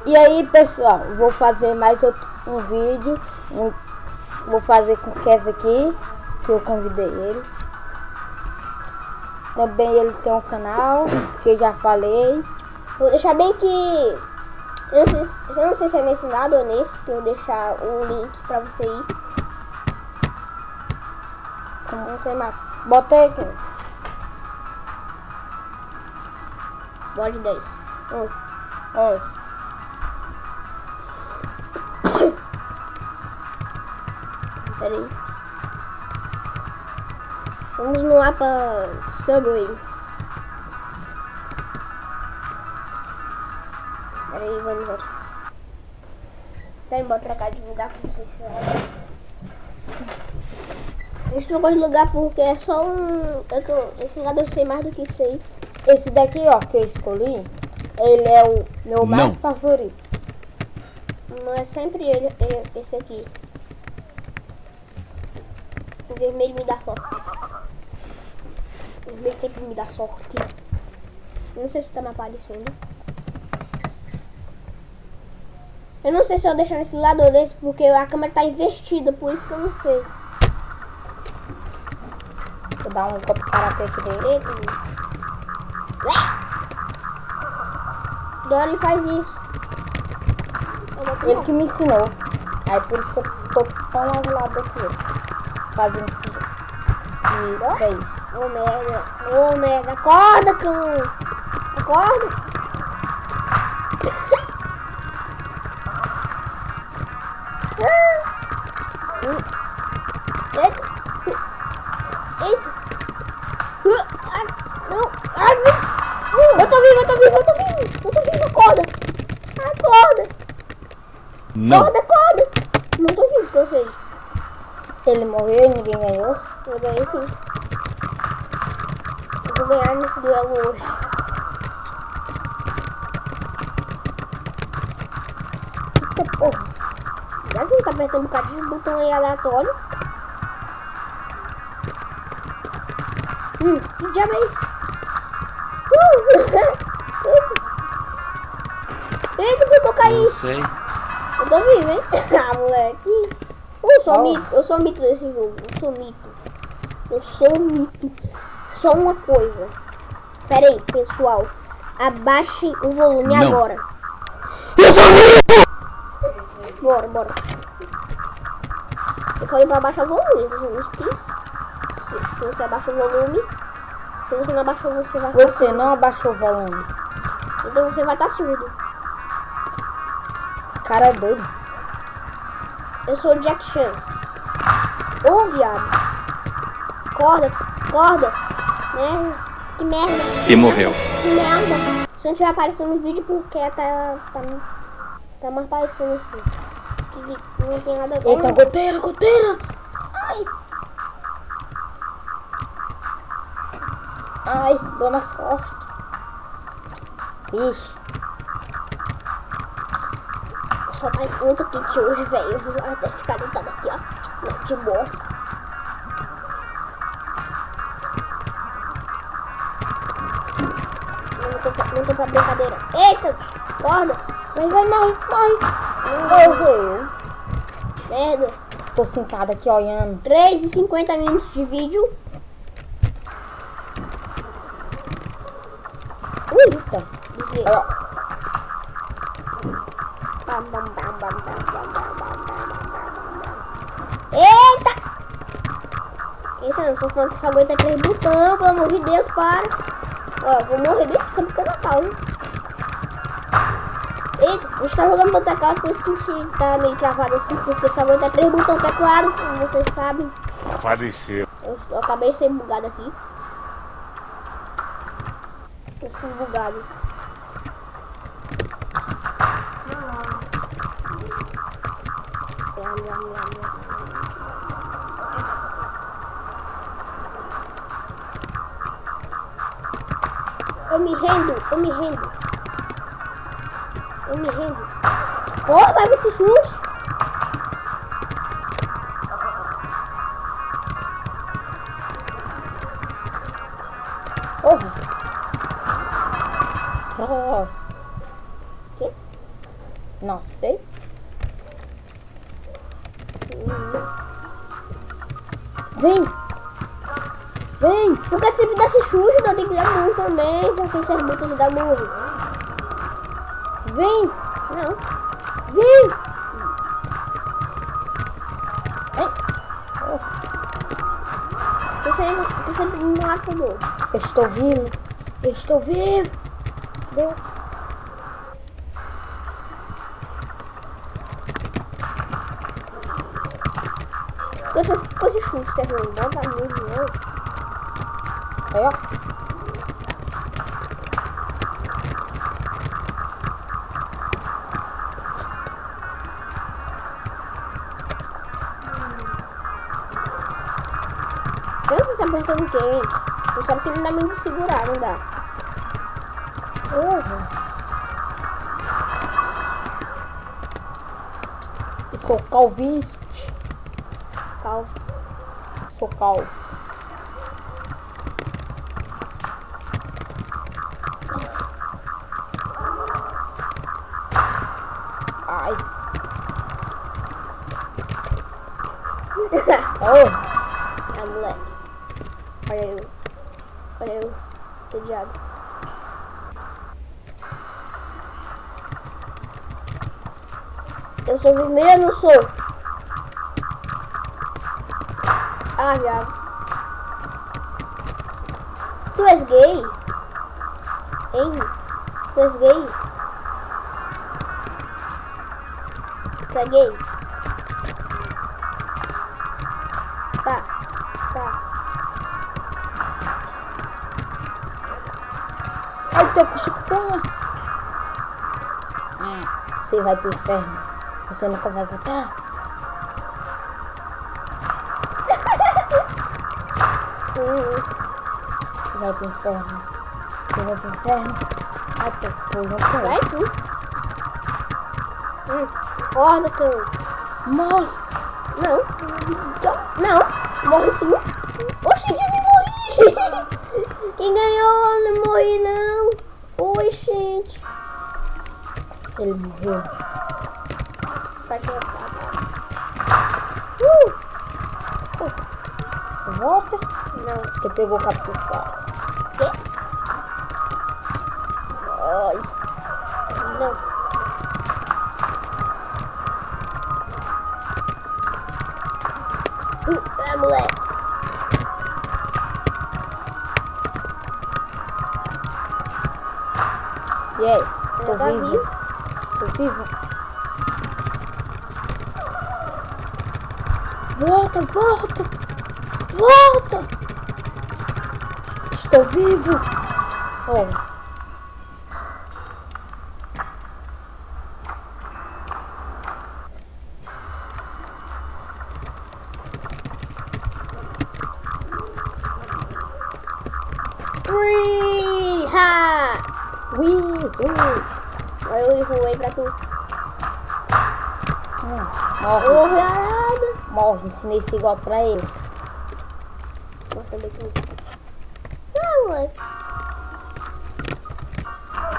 E aí, pessoal, vou fazer mais um vídeo. Vou fazer com o Kevin aqui, que eu convidei ele. Também ele tem um canal, que eu já falei. Vou deixar bem que... Eu não sei se é nesse lado ou nesse, que eu vou deixar o link pra você ir. Como foi, Marco? Bota aí, Kevin. Bola de 10. 11. 11. Pera aí. Vamos no mapa Subway. Pera aí, vamos ver. Pera aí, bora trocar de lugar pra vocês. A gente trocou de lugar porque é só um... esse lado eu sei mais do que sei. Esse daqui, ó, que eu escolhi, ele é o meu mais favorito. Não é sempre ele, esse aqui. O vermelho me dá sorte. O vermelho sempre me dá sorte. Não sei se tá me aparecendo. Eu não sei se eu deixar nesse lado ou desse, porque a câmera tá invertida, por isso que eu não sei. Vou dar um golpe de karatê aqui dele. Dora ele faz isso. Ele que me ensinou. Aí por isso que eu tô tão azulado desse jeito. Fazendo isso aí. Ô merda. Ô merda. Acorda, cão. Acorda. Eita. Eita. Não. Eu tô vivo. Acorda. Acorda. Não. Acorda. Não tô vivo, que eu sei. Ele morreu e ninguém ganhou. Eu ganhei sim. Eu vou ganhar nesse duelo hoje. Eita porra. Já você não tá apertando um bocado de botão aí aleatório. Que diabo é isso? Eita, por que eu caí? Não sei. Eu tô vivo, hein? Ah, moleque. Eu sou mito desse jogo. Eu sou mito. Só uma coisa. Pera aí, pessoal. Abaixe o volume agora. Eu sou mito! Bora. Eu falei pra abaixar o volume, você não quis. Se você abaixa o volume. Se você não abaixou, você vai estar Você não abaixou o volume. Então você vai estar surdo. Esse cara é doido. Eu sou o Jack Chan. Ô, viado. Acorda. Merda. Que merda. E morreu. Que merda. Se não tiver aparecendo no vídeo, porque tá mais aparecendo assim. Que não tem nada a ver. Eita, goteira. Ai, dor nas costas. Ixi. Só tá muito quente hoje, velho. Eu vou até ficar deitada aqui, ó. De boas. Não tô pra brincadeira. Eita! Acorda! Morre. Morreu. Merda. Tô sentada aqui olhando. 3:50 minutos de vídeo. Eita. Desvia. Olha, ó. Eita! Isso não, tô falando que só aguenta 3 botões, pelo amor de Deus, para. Ó, vou morrer bem só por causa da pausa. Eita, a gente tá jogando no teclado, por isso que a gente tá meio travado assim, porque só aguenta 3 botões teclado, como vocês sabem. Faleceu. Eu acabei de ser bugado aqui. Eu fui bugado. Eu me rendo. Porra, vai esse chute. Porra. Nossa. Não sei. Vem! Vem! Porque sempre dá esse chute, não tem que dar murro também. Porque se é muito de dar murro. Vem! Não. Vem! Vem! Tu sempre me mata, amor. Eu estou vivo! Eu estou vivo! Deu! Com esse chute, você não dá murro, não. Aí, ó. Você não tá pensando em quem? Você sabe que não dá muito de segurar, não dá. Eu sou calvinho. Calvo. Sou calvo. Ai. Oh. Ah, moleque. Olha eu. Entediado. Eu sou vermelho ou não sou? Ah, viado. Tu és gay? Hein? Tu és gay? Tu é gay? Tá. Ai, tô com chikungunya. Você vai pro inferno. Você nunca vai voltar. Você vai pro inferno. Você vai pro inferno. Ai, tô junto com Vai ele. tu. Acorda, cão. Morre. Não. Não. Morre tu. Oxi, eu me morri. Quem ganhou? Não morri, não. Oi, gente. Ele morreu. Vai ser Volta. Não. Você pegou o captuçado. Quê? Ai. Não. Moleque. Yes. Tô Tá vivo. vivo? Tô vivo. Volta, volta. Volta. Estou vivo. Oh. Ha! Eu voei pra tu. Morre. Ô, viarada. Morre. Ensinei isso igual pra ele. Mostra bem aqui. Ah, moleque.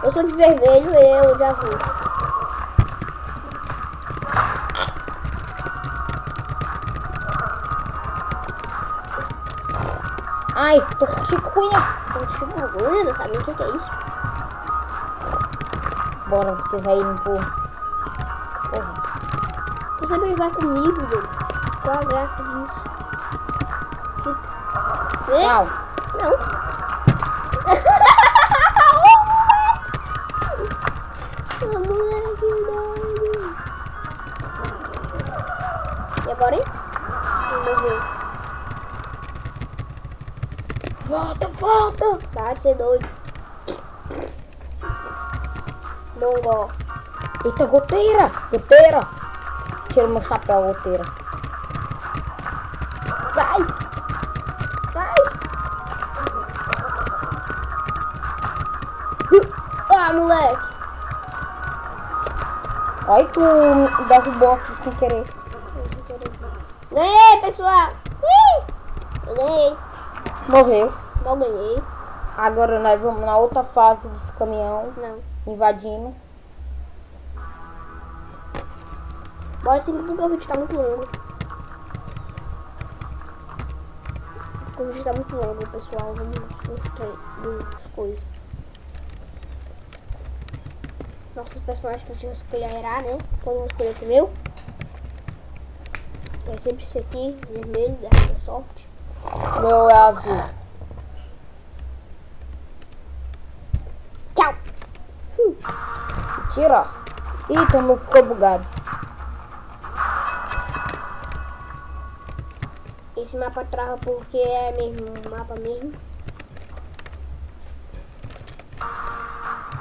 Eu sou de vermelho e eu de azul. Ai, tô com chikungunya. Tô de chikungunya, não sabe o que é isso? Bora, você vai indo pro... Porra. Tu sempre vai comigo, velho. Qual a graça disso? Vem? Tchau. Não. Ah, moleque doido. E agora, hein? Vou morrer. Volta, volta. Para de ser doido. Mongol. Eita, goteira. Goteira. Tira meu chapéu, goteira. Sai. Sai. Ah, moleque. Olha, tu derrubou aqui sem querer. Ganhei, pessoal. Eu ganhei. Morreu. Mal ganhei. Agora nós vamos na outra fase dos caminhão Não. invadindo. Bora sim, porque o vídeo tá muito longo. O vídeo tá muito longo, pessoal. Vamos nos coisas. Nossos personagens que eu tinha que escolher né? Podemos escolher o meu. É sempre esse aqui, vermelho, da sorte. Meu é azul. Tchau! Tira. Ih, então meu ficou bugado. Esse mapa trava porque é mesmo um mapa mesmo.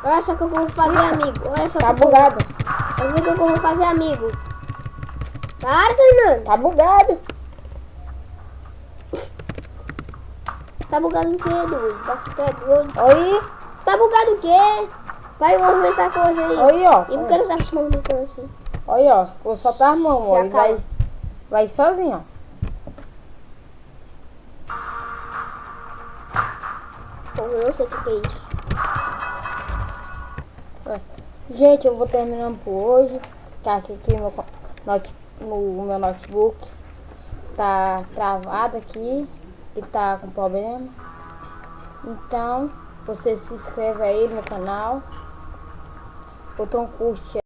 Olha só que eu vou fazer, amigo. Olha só Tá que eu bugado. Olha só que eu vou fazer, amigo. Para, Fernando. Tá bugado. Tá bugado o quê, doido? Você tá doido? Oi. Tá bugado o quê? Vai movimentar a coisa aí. Oi, ó. E por que não tá se movimentando assim? Olha, ó. Vou soltar as mãos, Se ó. E acalma. vai sozinho, ó. Bom, eu não sei o que é isso. Gente, eu vou terminando por hoje. Tá aqui meu notebook tá travado aqui. Ele tá com problema. Então, você se inscreve aí no canal. Botão curte